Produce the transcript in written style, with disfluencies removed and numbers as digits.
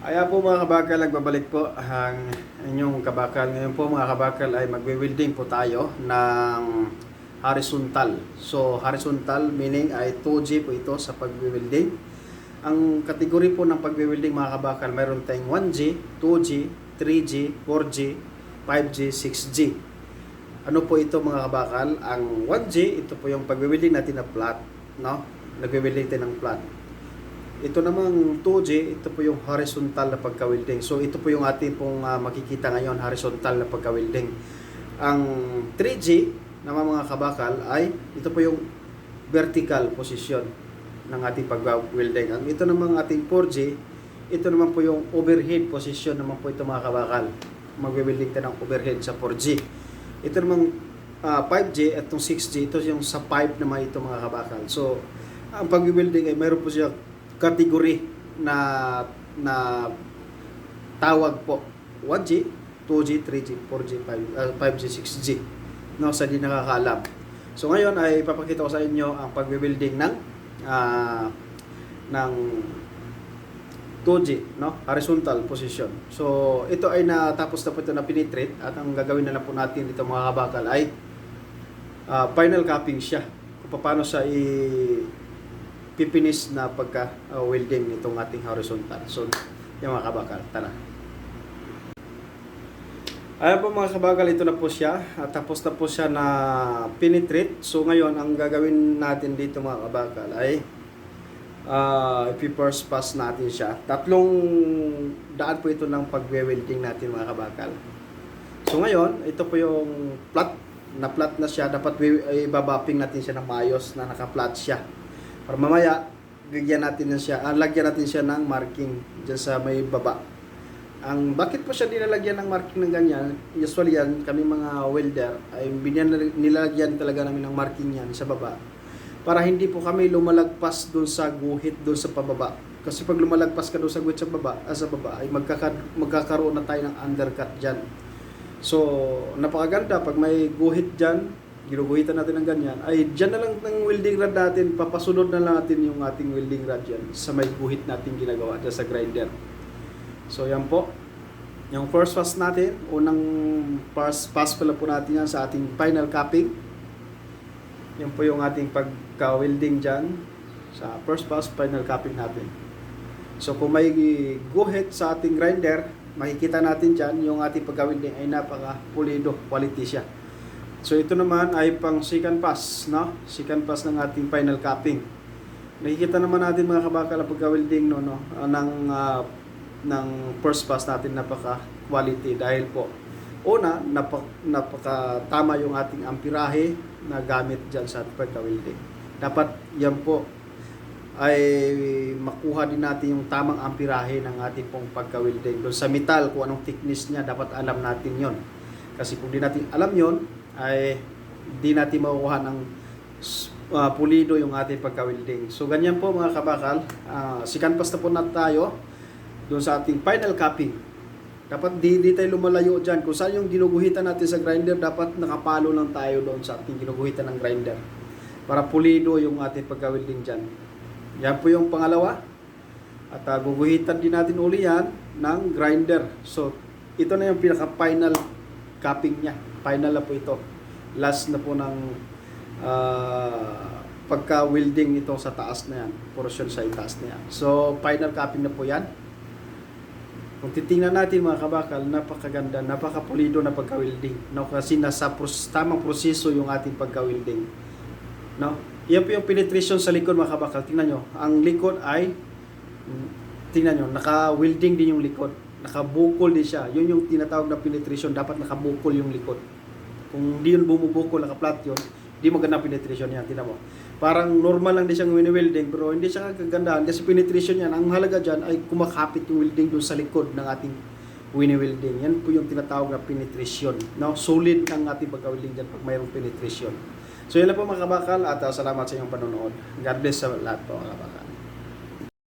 Kaya po mga kabakal, nagbabalik po ang inyong kabakal. Ngayon po mga kabakal ay magwe-welding po tayo ng horizontal. So horizontal meaning ay 2G po ito sa pagwe-welding. Ang kategory po ng pagwe-welding mga kabakal, mayroon tayong 1G, 2G, 3G, 4G, 5G, 6G. Ano po ito mga kabakal? Ang 1G, ito po yung pagwe-welding natin na flat, no? Nagwe-welding tayo ng flat. Ito namang 2G, ito po yung horizontal na pagka-welding. So ito po yung ating pong makikita ngayon, horizontal na pagka-welding. Ang 3G naman mga kabakal ay ito po yung vertical position ng ating pag-welding. Ang ito namang ating 4G, ito naman po yung overhead position naman po ito mga kabakal. Magwe-welding tayo ng overhead sa 4G. Ito namang 5G at itong 6G, ito yung sa pipe naman ito mga kabakal. So ang pag-welding ay mayroon po siya category na tawag po 1G, 2G, 3G, 4G, 5G, 6G, no, sa di nakakaalam. So ngayon ay ipapakita ko sa inyo ang pagbe-building ng 2G, no, horizontal position. So ito ay natapos na po ito na penetrate at ang gagawin na lang po natin dito mga kabakal ay final capping siya. Kung paano siya pipinis na pagka-welding nitong ating horizontal. So, yung mga kabakal, tara. Ayan po mga kabakal, ito na po siya. At tapos na po siya na penetrate. So, ngayon, ang gagawin natin dito mga kabakal ay i-first pass natin siya. Tatlong daan po ito ng pag-welding natin mga kabakal. So, ngayon, ito po yung flat na siya. Dapat i-babapping natin siya ng maayos na naka-flat siya. Para mamaya, lagyan natin siya ng marking dyan sa may baba. Bakit po siya nilalagyan ng marking ng ganyan? Usually yan, kami mga welder, ay nilalagyan talaga namin ng marking yan sa baba. Para hindi po kami lumalagpas doon sa guhit doon sa pababa. Kasi pag lumalagpas ka doon sa guhit sa baba ay magkakaroon na tayo ng undercut dyan. So, napakaganda pag may guhit dyan, ginuguhitan natin ng ganyan, ay dyan na lang ng welding rod natin, papasunod na lang natin yung ating welding rod dyan sa may guhit natin ginagawa dyan sa grinder. So yan po, yung first pass natin, unang pass pala po natin yan sa ating final capping. Yan po yung ating pagka-welding dyan sa first pass, final capping natin. So kung may guhit sa ating grinder, makikita natin dyan yung ating pagka-welding ay napaka-pulido, quality siya. So ito naman ay pang second pass, no? Second pass ng ating final capping. Nakikita naman natin mga kabakal ang pagka-welding ng first pass natin, napaka-quality dahil po una, napaka-tama yung ating amperahe na gamit dyan sa pagka-welding. Dapat yan po ay makuha din natin yung tamang amperahe ng ating pong pagka-welding. Doon sa metal, kung anong thickness niya, dapat alam natin yon. Kasi kung di natin alam yon, ay di natin makukuha ng pulido yung ating pagka-welding. So ganyan po mga kabakal, second pass na po na tayo doon sa ating final capping. Dapat di tayo lumalayo dyan. Kung saan yung ginuguhitan natin sa grinder, dapat nakapalo lang tayo doon sa ating ginuguhitan ng grinder para pulido yung ating pagka-welding dyan. Yan po yung pangalawa. At guguhitan din natin uli yan ng grinder. So ito na yung pinaka-final capping niya. Final na po ito. Last na po ng pagka-welding ito sa taas na yan. Portion sa itaas na yan. So, final capping na po yan. Kung titingnan natin mga kabakal, napakaganda, napakapulido na pagka-welding. No? Kasi nasa tamang proseso yung ating pagka-welding. No? Yan po yung penetration sa likod mga kabakal. Tingnan nyo. Ang likod ay, tingnan nyo, naka-welding din yung likod. Nakabukol din siya. Yun yung tinatawag na penetration. Dapat nakabukol yung likod. Kung hindi yun bumubukol, naka-flat yun, hindi maganda penetration yan. Tingnan mo. Parang normal lang din siyang wini-welding, pero hindi siya kagandahan. Kasi penetration yan, ang halaga dyan ay kumakapit yung welding doon sa likod ng ating wini-welding. Yan po yung tinatawag na penetration. No? Solid ang ating pagka-welding dyan pag mayroong penetration. So yan lang po mga kabakal at salamat sa inyong panonood. God bless sa lahat po mga kabakal.